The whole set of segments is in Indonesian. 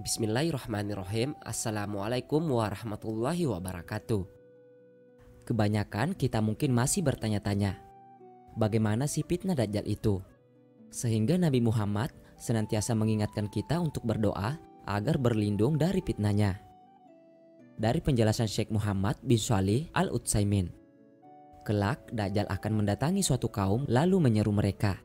Bismillahirrahmanirrahim. Assalamualaikum warahmatullahi wabarakatuh. Kebanyakan kita mungkin masih bertanya-tanya, bagaimana sih fitnah Dajjal itu? Sehingga Nabi Muhammad senantiasa mengingatkan kita untuk berdoa agar berlindung dari fitnahnya. Dari penjelasan Syekh Muhammad bin Shalih Al-Utsaimin, kelak Dajjal akan mendatangi suatu kaum lalu menyeru mereka.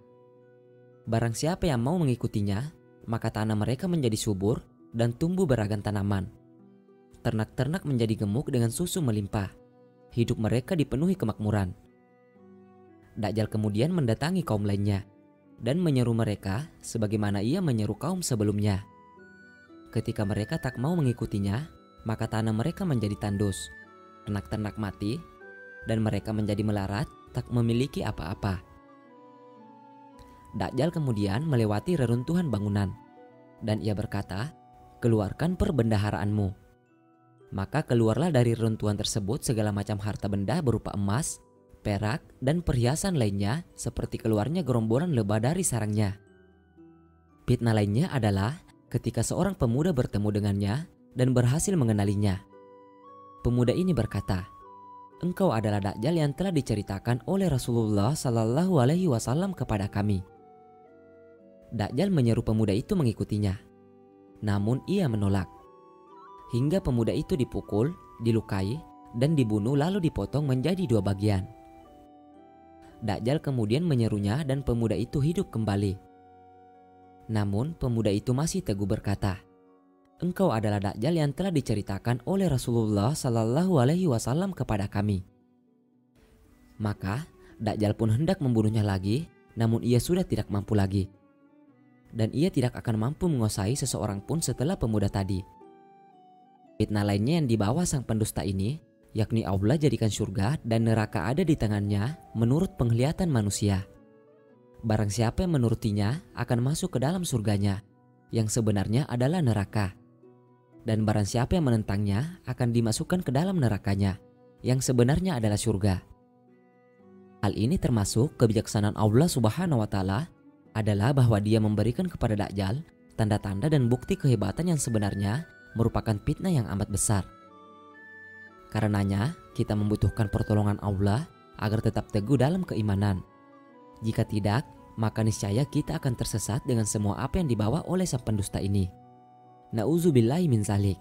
Barang siapa yang mau mengikutinya, maka tanah mereka menjadi subur dan tumbuh beragam tanaman. Ternak-ternak menjadi gemuk dengan susu melimpah. Hidup mereka dipenuhi kemakmuran. Dajjal kemudian mendatangi kaum lainnya dan menyeru mereka sebagaimana ia menyeru kaum sebelumnya. Ketika mereka tak mau mengikutinya, maka tanah mereka menjadi tandus, ternak-ternak mati, dan mereka menjadi melarat, tak memiliki apa-apa. Dajjal kemudian melewati reruntuhan bangunan, dan ia berkata, "Keluarkan perbendaharaanmu." Maka keluarlah dari reruntuhan tersebut segala macam harta benda berupa emas, perak, dan perhiasan lainnya seperti keluarnya gerombolan lebah dari sarangnya. Fitnah lainnya adalah ketika seorang pemuda bertemu dengannya dan berhasil mengenalinya. Pemuda ini berkata, "Engkau adalah Dajjal yang telah diceritakan oleh Rasulullah Sallallahu Alaihi Wasallam kepada kami." Dajjal menyeru pemuda itu mengikutinya. Namun ia menolak. Hingga pemuda itu dipukul, dilukai, dan dibunuh lalu dipotong menjadi dua bagian. Dajjal kemudian menyerunya dan pemuda itu hidup kembali. Namun pemuda itu masih teguh berkata, "Engkau adalah Dajjal yang telah diceritakan oleh Rasulullah Sallallahu Alaihi Wasallam kepada kami." Maka Dajjal pun hendak membunuhnya lagi, namun ia sudah tidak mampu lagi. Dan ia tidak akan mampu menguasai seseorang pun setelah pemuda tadi. Fitnah lainnya yang dibawa sang pendusta ini, yakni Allah jadikan surga dan neraka ada di tangannya menurut penglihatan manusia. Barang siapa yang menurutinya akan masuk ke dalam surganya, yang sebenarnya adalah neraka. Dan barang siapa yang menentangnya akan dimasukkan ke dalam nerakanya, yang sebenarnya adalah surga. Hal ini termasuk kebijaksanaan Allah Subhanahu wa Ta'ala adalah bahwa Dia memberikan kepada Dajjal tanda-tanda dan bukti kehebatan yang sebenarnya merupakan fitnah yang amat besar. Karenanya, kita membutuhkan pertolongan Allah agar tetap teguh dalam keimanan. Jika tidak, maka niscaya kita akan tersesat dengan semua apa yang dibawa oleh sang pendusta ini. Nauzubillahi min zalik.